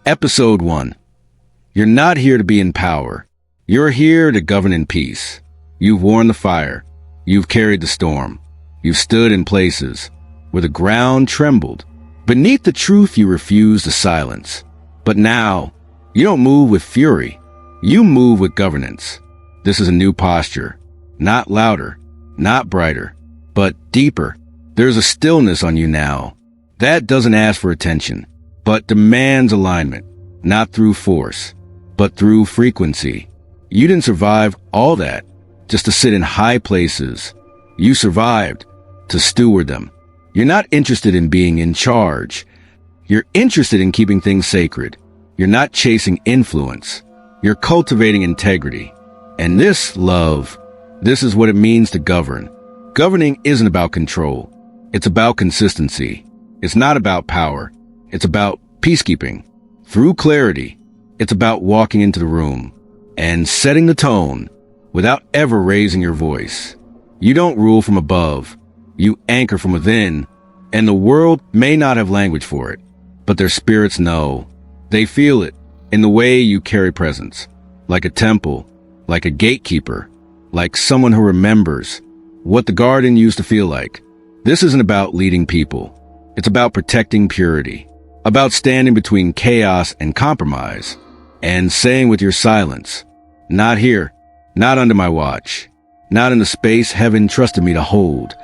Episode 1. You're not here to be in power. You're here to govern in peace. You've worn the fire. You've carried the storm. You've stood in places where the ground trembled. Beneath the truth you refuse to silence. But now, you don't move with fury. You move with governance. This is a new posture. Not louder, not brighter, but deeper. There's a stillness on you now. That doesn't ask for attention, but demands alignment. Not through force, but through frequency. You didn't survive all that just to sit in high places. You survived to steward them. You're not interested in being in charge. You're interested in keeping things sacred. You're not chasing influence. You're cultivating integrity. And this, love, this is what it means to govern. Governing isn't about control. It's about consistency. It's not about power. It's about peacekeeping. Through clarity, it's about walking into the room and setting the tone without ever raising your voice. You don't rule from above. You anchor from within, and the world may not have language for it, but their spirits know. They feel it in the way you carry presence, like a temple, like a gatekeeper, like someone who remembers what the garden used to feel like. This isn't about leading people. It's about protecting purity, about standing between chaos and compromise, and saying with your silence, not here, not under my watch, not in the space heaven trusted me to hold.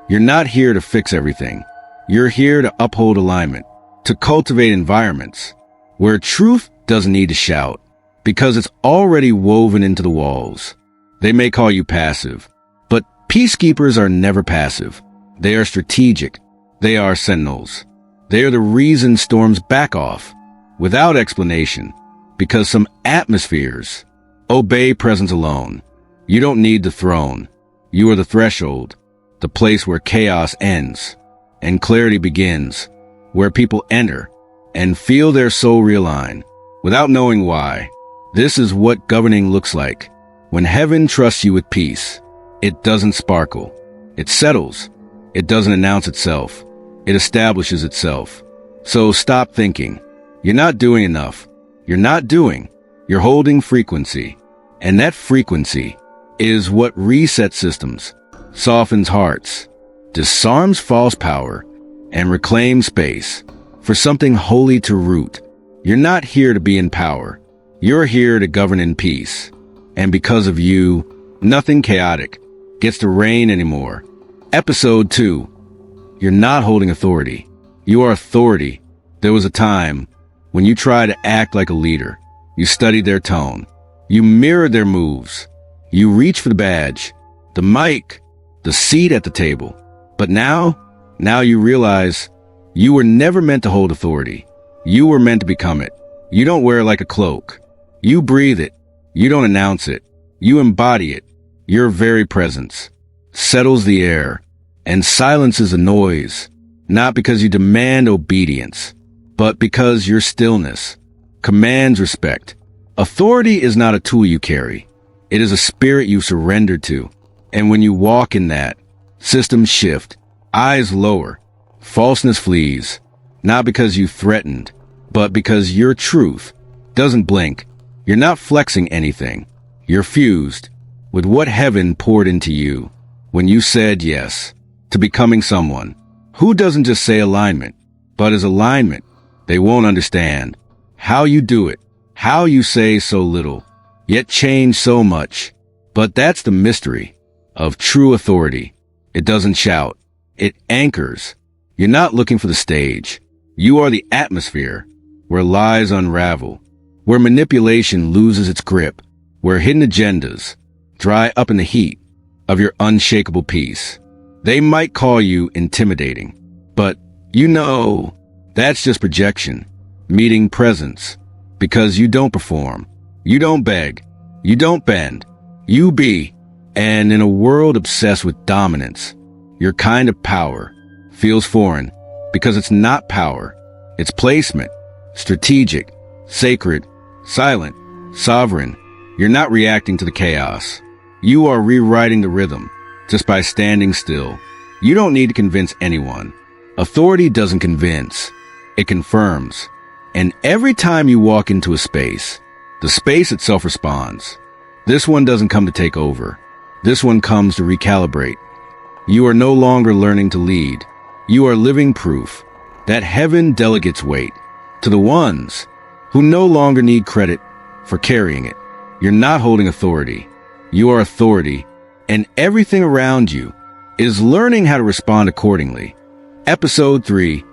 You're not here to fix everything. You're here to uphold alignment, to cultivate environments where truth doesn't need to shout, because it's already woven into the walls. They may call you passive, but peacekeepers are never passive. They are strategic. They are sentinels. They are the reason storms back off, without explanation, because some atmospheres obey presence alone. You don't need the throne. You are the threshold, the place where chaos ends and clarity begins, where people enter and feel their soul realign without knowing why. This is what governing looks like. When heaven trusts you with peace, it doesn't sparkle. It settles. It doesn't announce itself. It establishes itself. So stop thinking. You're not doing enough. You're not doing. You're holding frequency. And that frequency is what resets systems, softens hearts, disarms false power, and reclaims space for something holy to root. You're not here to be in power. You're here to govern in peace. And because of you, nothing chaotic gets to reign anymore. Episode 2. You're not holding authority. You are authority. There was a time when you tried to act like a leader. You studied their tone. You mirrored their moves. You reached for the badge, the mic, the seat at the table. But now you realize you were never meant to hold authority. You were meant to become it. You don't wear it like a cloak. You breathe it. You don't announce it. You embody it. Your very presence settles the air and silences the noise, not because you demand obedience, but because your stillness commands respect. Authority is not a tool you carry. It is a spirit you surrender to. And when you walk in that, systems shift, eyes lower, falseness flees, not because you threatened, but because your truth doesn't blink. You're not flexing anything. You're fused with what heaven poured into you when you said yes to becoming someone who doesn't just say alignment, but is alignment. They won't understand how you do it, how you say so little, yet change so much. But that's the mystery of true authority. It doesn't shout. It anchors. You're not looking for the stage. You are the atmosphere where lies unravel, where manipulation loses its grip, where hidden agendas dry up in the heat of your unshakable peace. They might call you intimidating, but you know that's just projection, meeting presence, because you don't perform, you don't beg, you don't bend, you be. And in a world obsessed with dominance, your kind of power feels foreign because it's not power. It's placement, strategic, sacred, silent, sovereign. You're not reacting to the chaos. You are rewriting the rhythm just by standing still. You don't need to convince anyone. Authority doesn't convince. It confirms. And every time you walk into a space, the space itself responds. This one doesn't come to take over. This one comes to recalibrate. You are no longer learning to lead. You are living proof that heaven delegates weight to the ones who no longer need credit for carrying it. You're not holding authority. You are authority, and everything around you is learning how to respond accordingly. Episode 3,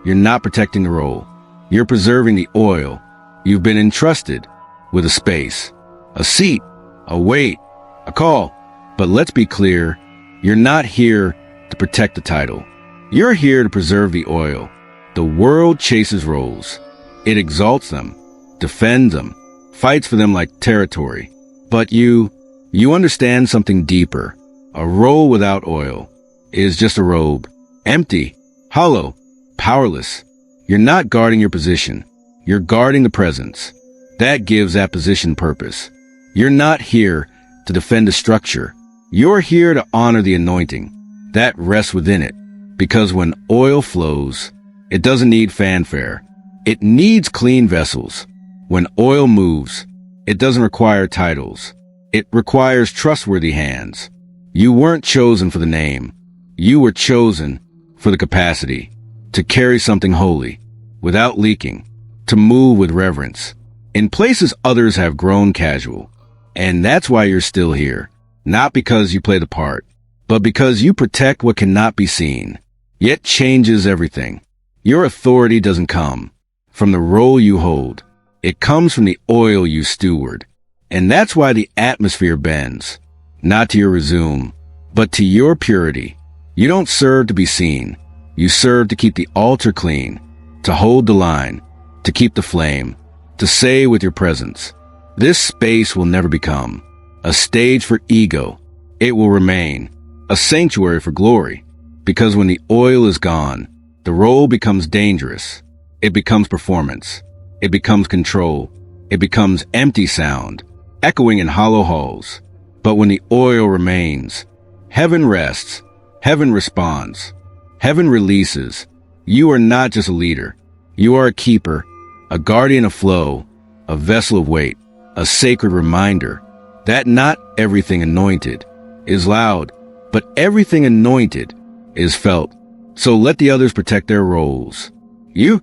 you're not protecting the role. You're preserving the oil. You've been entrusted with a space, a seat, a weight, a call. But let's be clear, you're not here to protect the title. You're here to preserve the oil. The world chases roles. It exalts them, defends them, fights for them like territory. But you understand something deeper. A role without oil is just a robe, empty, hollow, powerless. You're not guarding your position. You're guarding the presence. That gives that position purpose. You're not here to defend a structure. You're here to honor the anointing that rests within it. Because when oil flows, it doesn't need fanfare. It needs clean vessels. When oil moves, it doesn't require titles. It requires trustworthy hands. You weren't chosen for the name. You were chosen for the capacity to carry something holy without leaking, to move with reverence in places others have grown casual. And that's why you're still here. Not because you play the part, but because you protect what cannot be seen, yet changes everything. Your authority doesn't come from the role you hold. It comes from the oil you steward. And that's why the atmosphere bends, not to your resume, but to your purity. You don't serve to be seen. You serve to keep the altar clean, to hold the line, to keep the flame, to say with your presence, this space will never become a stage for ego. It will remain a sanctuary for glory. Because when the oil is gone, the role becomes dangerous. It becomes performance. It becomes control. It becomes empty sound, echoing in hollow halls. But when the oil remains, heaven rests, heaven responds, heaven releases. You are not just a leader. You are a keeper, a guardian of flow, a vessel of weight, a sacred reminder that not everything anointed is loud, but everything anointed is felt. So let the others protect their roles. You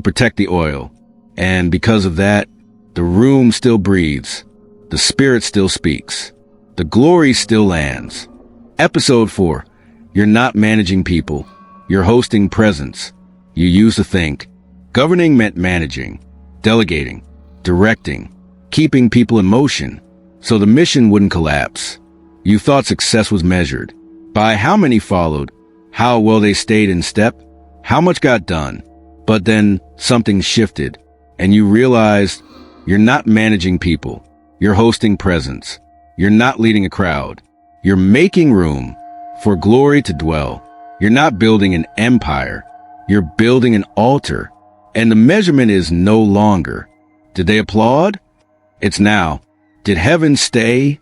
protect the oil. And because of that, the room still breathes. The spirit still speaks. The glory still lands. Episode 4. You're not managing people. You're hosting presence. You used to think governing meant managing, delegating, directing, keeping people in motion so the mission wouldn't collapse. You thought success was measured by how many followed, how well they stayed in step, how much got done. But then something shifted and you realized you're not managing people. You're hosting presence. You're not leading a crowd. You're making room for glory to dwell. You're not building an empire. You're building an altar. And the measurement is no longer, did they applaud? It's now, did heaven stay?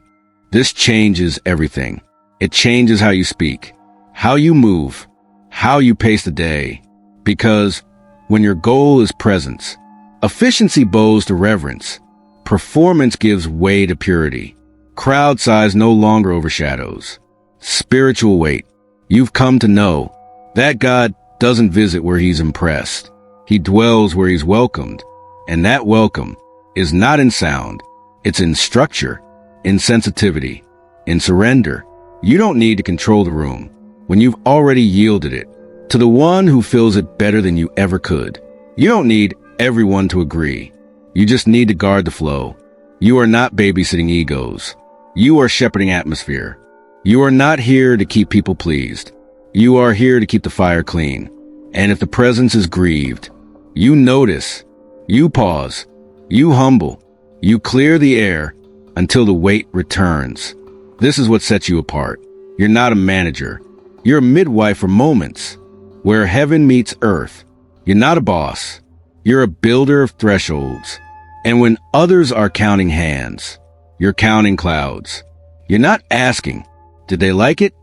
This changes everything. It changes how you speak, how you move, how you pace the day. Because when your goal is presence, efficiency bows to reverence. Performance gives way to purity. Crowd size no longer overshadows spiritual weight. You've come to know that God doesn't visit where he's impressed. He dwells where he's welcomed. And that welcome is not in sound. It's in structure, in sensitivity, in surrender. You don't need to control the room when you've already yielded it to the one who fills it better than you ever could. You don't need everyone to agree. You just need to guard the flow. You are not babysitting egos. You are shepherding atmosphere. You are not here to keep people pleased. You are here to keep the fire clean. And if the presence is grieved, you notice, you pause, you humble, you clear the air until the weight returns. This is what sets you apart. You're not a manager. You're a midwife for moments where heaven meets earth. You're not a boss. You're a builder of thresholds. And when others are counting hands, you're counting clouds. You're not asking, did they like it?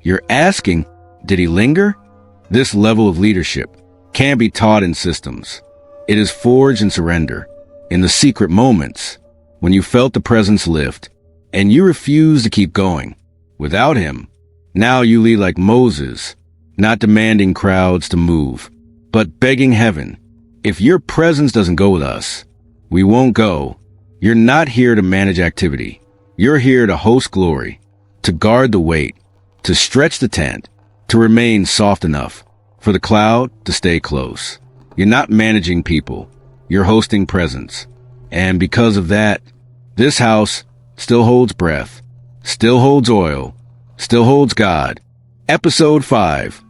You're asking, did he linger? This level of leadership can't be taught in systems. It is forged in surrender, in the secret moments, when you felt the presence lift, and you refused to keep going. Without him, now you lead like Moses, not demanding crowds to move, but begging heaven, if your presence doesn't go with us, we won't go. You're not here to manage activity. You're here to host glory, to guard the weight, to stretch the tent, to remain soft enough for the cloud to stay close. You're not managing people. You're hosting presence. And because of that, this house still holds breath, still holds oil, still holds God. Episode 5.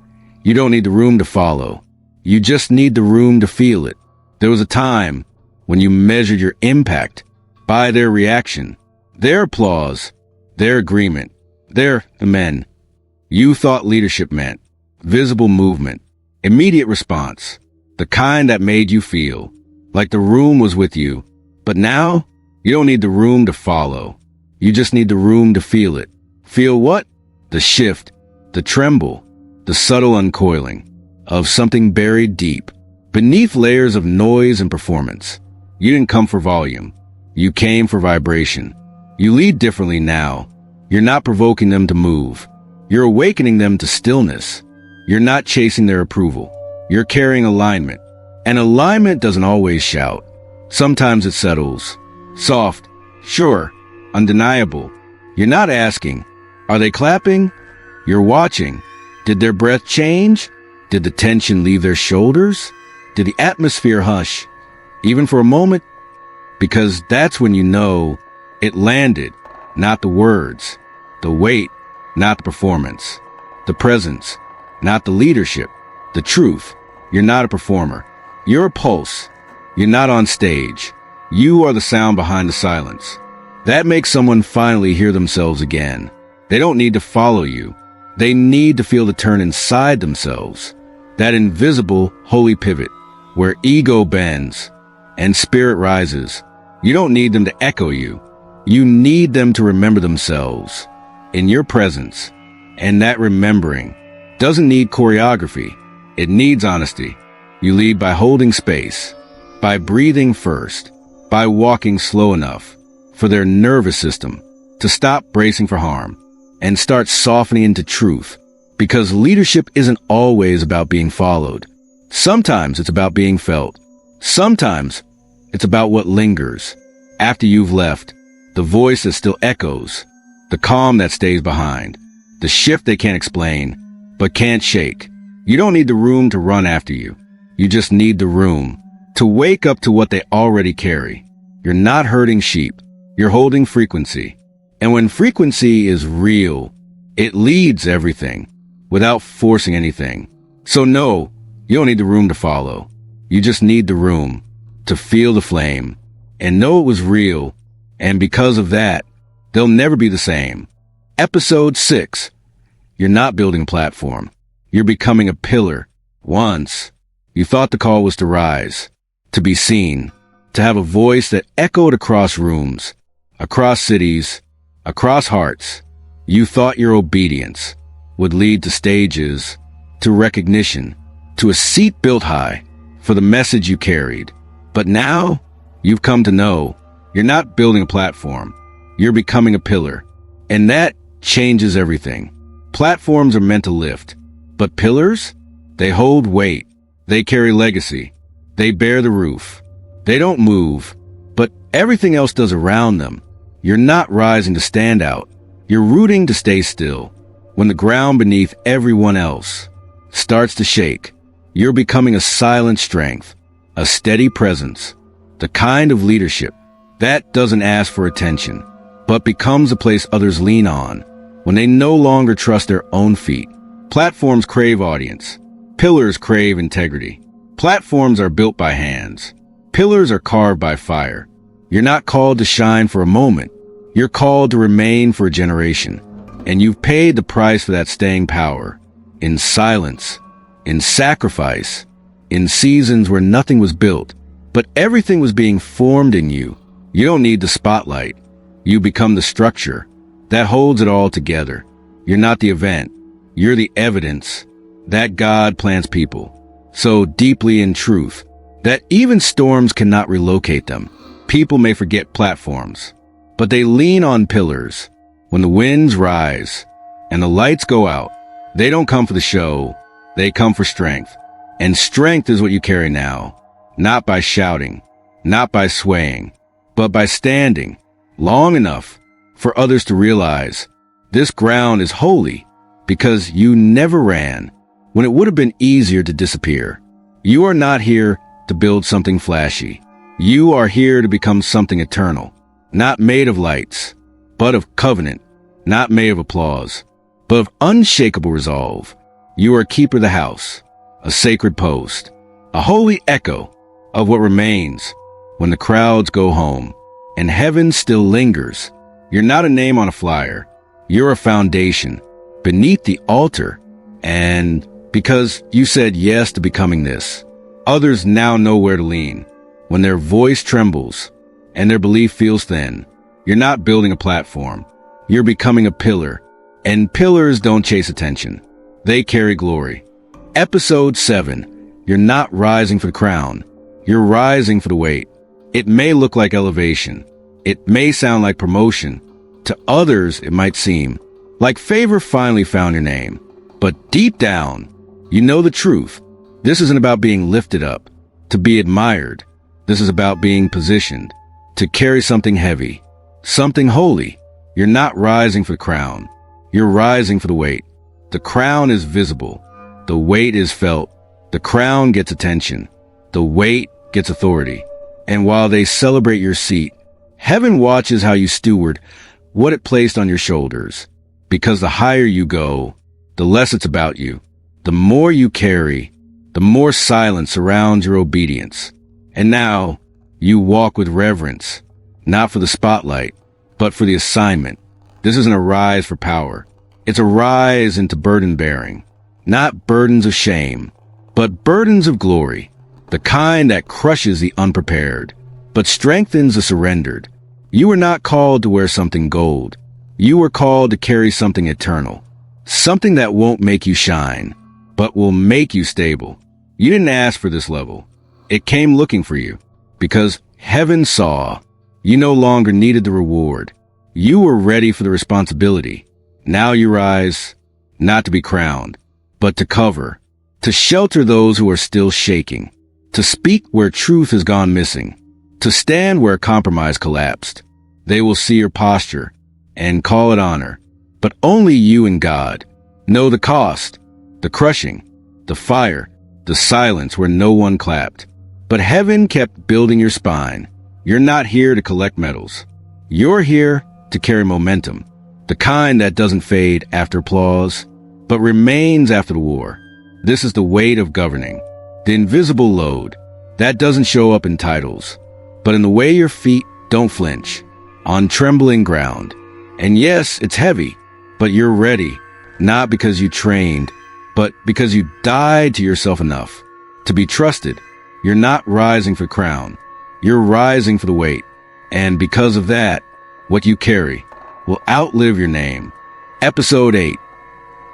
You don't need the room to follow. You just need the room to feel it. There was a time when you measured your impact by their reaction, their applause, their agreement. They're the men. You thought leadership meant visible movement, immediate response, the kind that made you feel like the room was with you. But now, you don't need the room to follow. You just need the room to feel it. Feel what? The shift, the tremble, the subtle uncoiling of something buried deep beneath layers of noise and performance. You didn't come for volume. You came for vibration. You lead differently now. You're not provoking them to move. You're awakening them to stillness. You're not chasing their approval. You're carrying alignment. And alignment doesn't always shout. Sometimes it settles. Soft, sure, undeniable. You're not asking, are they clapping? You're watching. Did their breath change? Did the tension leave their shoulders? Did the atmosphere hush, even for a moment? Because that's when you know it landed, not the words, the weight, not the performance, the presence, not the leadership, the truth. You're not a performer. You're a pulse. You're not on stage. You are the sound behind the silence. That makes someone finally hear themselves again. They don't need to follow you. They need to feel the turn inside themselves. That invisible, holy pivot, where ego bends and spirit rises. You don't need them to echo you. You need them to remember themselves in your presence. And that remembering doesn't need choreography. It needs honesty. You lead by holding space, by breathing first, by walking slow enough for their nervous system to stop bracing for harm and start softening into truth. Because leadership isn't always about being followed. Sometimes it's about being felt. Sometimes it's about what lingers after you've left, the voice that still echoes, the calm that stays behind, the shift they can't explain, but can't shake. You don't need the room to run after you. You just need the room to wake up to what they already carry. You're not herding sheep. You're holding frequency. And when frequency is real, it leads everything without forcing anything. So no, you don't need the room to follow. You just need the room to feel the flame and know it was real. And because of that, they'll never be the same. Episode 6. You're not building a platform. You're becoming a pillar. Once, you thought the call was to rise, to be seen, to have a voice that echoed across rooms, across cities, across hearts. You thought your obedience would lead to stages, to recognition, to a seat built high for the message you carried. But now, you've come to know you're not building a platform. You're becoming a pillar. And that changes everything. Platforms are meant to lift. But pillars? They hold weight. They carry legacy. They bear the roof. They don't move, but everything else does around them. You're not rising to stand out. You're rooting to stay still. When the ground beneath everyone else starts to shake, you're becoming a silent strength, a steady presence, the kind of leadership that doesn't ask for attention, but becomes a place others lean on when they no longer trust their own feet. Platforms crave audience. Pillars crave integrity. Platforms are built by hands. Pillars are carved by fire. You're not called to shine for a moment. You're called to remain for a generation. And you've paid the price for that staying power. In silence, in sacrifice, in seasons where nothing was built, but everything was being formed in you. You don't need the spotlight. You become the structure that holds it all together. You're not the event. You're the evidence that God plants people so deeply in truth that even storms cannot relocate them. People may forget platforms, but they lean on pillars. When the winds rise and the lights go out, they don't come for the show, they come for strength. And strength is what you carry now, not by shouting, not by swaying, but by standing long enough for others to realize this ground is holy because you never ran when it would have been easier to disappear. You are not here to build something flashy. You are here to become something eternal, not made of lights, but of covenant, not made of applause, but of unshakable resolve. You are a keeper of the house, a sacred post, a holy echo of what remains when the crowds go home and heaven still lingers. You're not a name on a flyer. You're a foundation beneath the altar. And because you said yes to becoming this, others now know where to lean. When their voice trembles and their belief feels thin, you're not building a platform. You're becoming a pillar. And pillars don't chase attention. They carry glory. Episode 7. You're not rising for the crown. You're rising for the weight. It may look like elevation. It may sound like promotion. To others, it might seem like favor finally found your name. But deep down, you know the truth. This isn't about being lifted up to be admired. This is about being positioned to carry something heavy, something holy. You're not rising for the crown. You're rising for the weight. The crown is visible. The weight is felt. The crown gets attention. The weight gets authority. And while they celebrate your seat, heaven watches how you steward what it placed on your shoulders. Because the higher you go, the less it's about you. The more you carry, the more silence surrounds your obedience. And now you walk with reverence, not for the spotlight, but for the assignment. This isn't a rise for power. It's a rise into burden bearing, not burdens of shame, but burdens of glory, the kind that crushes the unprepared, but strengthens the surrendered. You were not called to wear something gold. You were called to carry something eternal, something that won't make you shine, but will make you stable. You didn't ask for this level. It came looking for you because heaven saw you no longer needed the reward. You were ready for the responsibility. Now you rise, not to be crowned, but to cover, to shelter those who are still shaking, to speak where truth has gone missing, to stand where compromise collapsed. They will see your posture and call it honor, but only you and God know the cost, the crushing, the fire, the silence where no one clapped. But heaven kept building your spine. You're not here to collect medals. You're here to carry momentum, the kind that doesn't fade after applause, but remains after the war. This is the weight of governing, the invisible load that doesn't show up in titles, but in the way your feet don't flinch on trembling ground. And yes, it's heavy, but you're ready, not because you trained, but because you died to yourself enough to be trusted. You're not rising for crown. You're rising for the weight. And because of that, what you carry will outlive your name. Episode 8.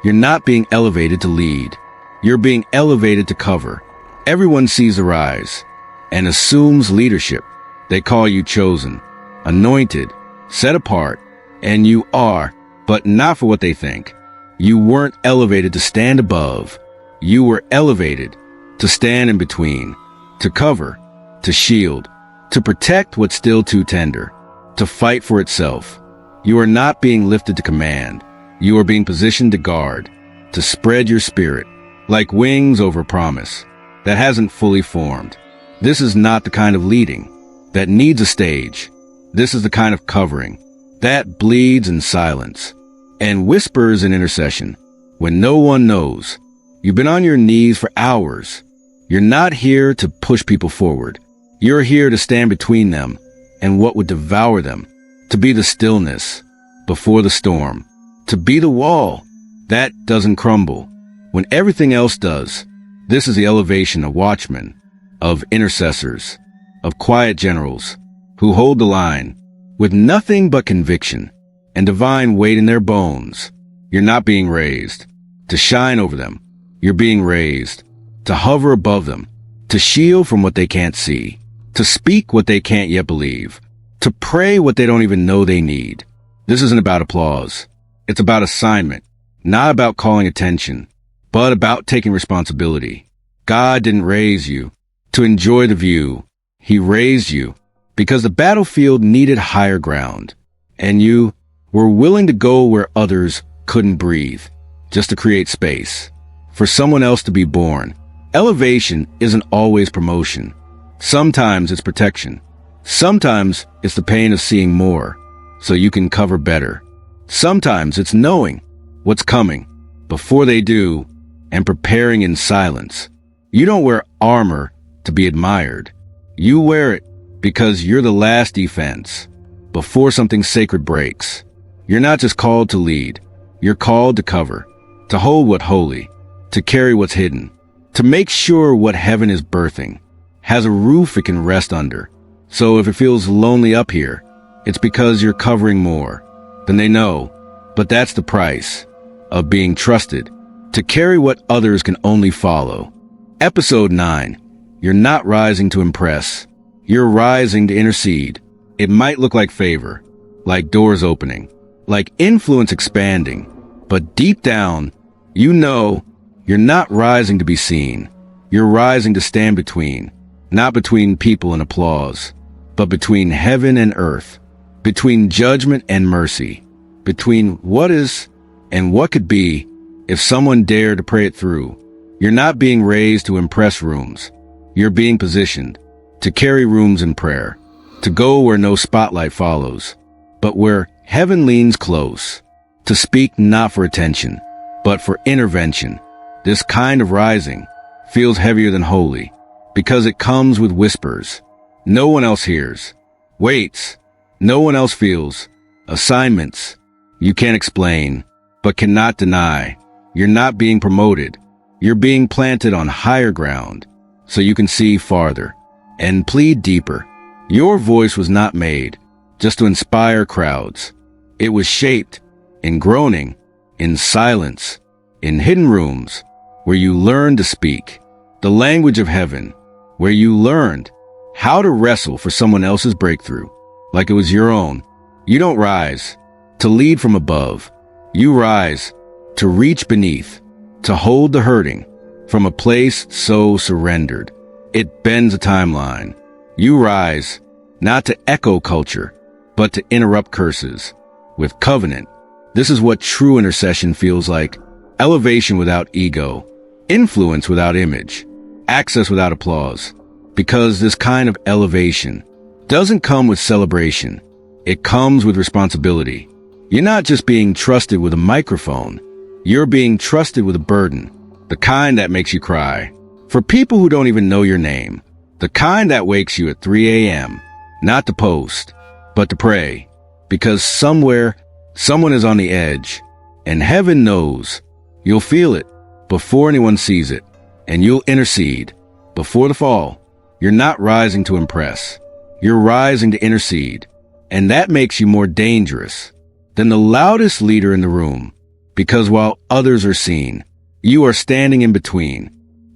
You're not being elevated to lead. You're being elevated to cover. Everyone sees the rise and assumes leadership. They call you chosen, anointed, set apart, and you are, but not for what they think. You weren't elevated to stand above. You were elevated to stand in between, to cover, to shield, to protect what's still too tender, to fight for itself. You are not being lifted to command. You are being positioned to guard, to spread your spirit like wings over promise that hasn't fully formed. This is not the kind of leading that needs a stage. This is the kind of covering that bleeds in silence and whispers in intercession when no one knows. You've been on your knees for hours. You're not here to push people forward. You're here to stand between them and what would devour them, to be the stillness before the storm, to be the wall that doesn't crumble when everything else does. This is the elevation of watchmen, of intercessors, of quiet generals who hold the line with nothing but conviction and divine weight in their bones. You're not being raised to shine over them. You're being raised to hover above them, to shield from what they can't see, to speak what they can't yet believe, to pray what they don't even know they need. This isn't about applause. It's about assignment, not about calling attention, but about taking responsibility. God didn't raise you to enjoy the view. He raised you because the battlefield needed higher ground, and you were willing to go where others couldn't breathe, just to create space for someone else to be born. Elevation isn't always promotion. Sometimes it's protection. Sometimes it's the pain of seeing more so you can cover better. Sometimes it's knowing what's coming before they do and preparing in silence. You don't wear armor to be admired. You wear it because you're the last defense before something sacred breaks. You're not just called to lead. You're called to cover, to hold what's holy, to carry what's hidden, to make sure what heaven is birthing has a roof it can rest under. So if it feels lonely up here, it's because you're covering more than they know. But that's the price of being trusted to carry what others can only follow. Episode 9. You're not rising to impress. You're rising to intercede. It might look like favor, like doors opening, like influence expanding, but deep down, you know you're not rising to be seen. You're rising to stand between, not between people and applause, but between heaven and earth, between judgment and mercy, between what is and what could be if someone dared to pray it through. You're not being raised to impress rooms. You're being positioned to carry rooms in prayer, to go where no spotlight follows, but where heaven leans close, to speak not for attention, but for intervention. This kind of rising feels heavier than holy because it comes with whispers no one else hears, weights no one else feels, assignments you can't explain but cannot deny. You're not being promoted. You're being planted on higher ground so you can see farther and plead deeper. Your voice was not made just to inspire crowds. It was shaped in groaning, in silence, in hidden rooms where you learned to speak the language of heaven, where you learned how to wrestle for someone else's breakthrough like it was your own. You don't rise to lead from above. You rise to reach beneath, to hold the hurting from a place so surrendered it bends a timeline. You rise not to echo culture, but to interrupt curses with covenant. This is what true intercession feels like. Elevation without ego, influence without image, access without applause. Because this kind of elevation doesn't come with celebration. It comes with responsibility. You're not just being trusted with a microphone. You're being trusted with a burden, the kind that makes you cry. For people who don't even know your name, the kind that wakes you at 3 a.m., not to post, but to pray. Because somewhere, someone is on the edge, and heaven knows. You'll feel it before anyone sees it, and you'll intercede before the fall. You're not rising to impress. You're rising to intercede, and that makes you more dangerous than the loudest leader in the room, because while others are seen, you are standing in between.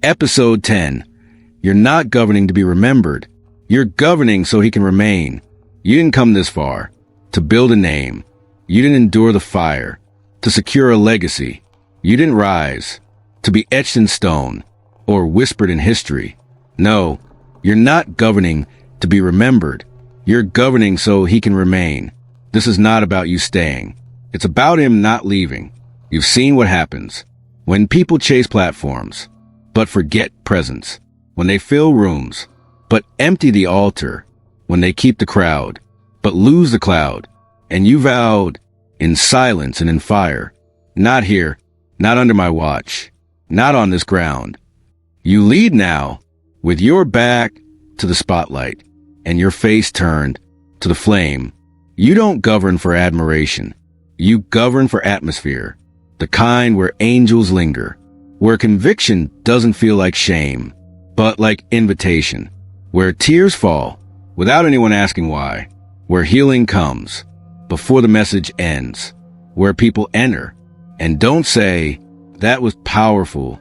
Episode 10. You're not governing to be remembered. You're governing so he can remain. You didn't come this far to build a name. You didn't endure the fire to secure a legacy. You didn't rise to be etched in stone or whispered in history. No, you're not governing to be remembered. You're governing so he can remain. This is not about you staying. It's about him not leaving. You've seen what happens when people chase platforms, but forget presence. When they fill rooms, but empty the altar. When they keep the crowd, but lose the cloud. And you vowed in silence and in fire, not here, not under my watch, not on this ground. You lead now with your back to the spotlight and your face turned to the flame. You don't govern for admiration. You govern for atmosphere, the kind where angels linger, where conviction doesn't feel like shame, but like invitation, where tears fall without anyone asking why, where healing comes before the message ends, where people enter and don't say, that was powerful,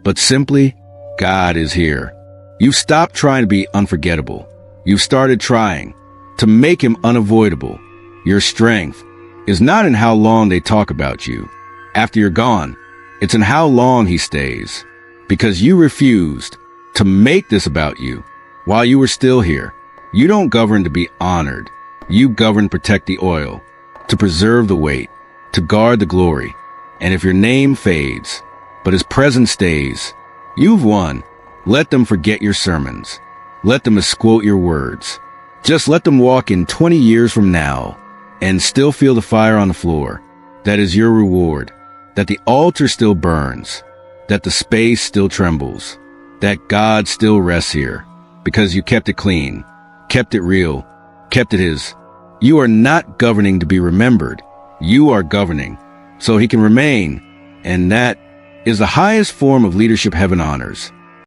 but simply, God is here. You've stopped trying to be unforgettable. You've started trying to make him unavoidable. Your strength is not in how long they talk about you after you're gone. It's in how long he stays. Because you refused to make this about you while you were still here. You don't govern to be honored. You govern to protect the oil, to preserve the weight, to guard the glory. And if your name fades, but his presence stays, you've won. Let them forget your sermons. Let them misquote your words. Just let them walk in 20 years from now and still feel the fire on the floor. That is your reward. That the altar still burns. That the space still trembles. That God still rests here. Because you kept it clean, kept it real, kept it his. You are not governing to be remembered. You are governing so he can remain. And that is the highest form of leadership heaven honors.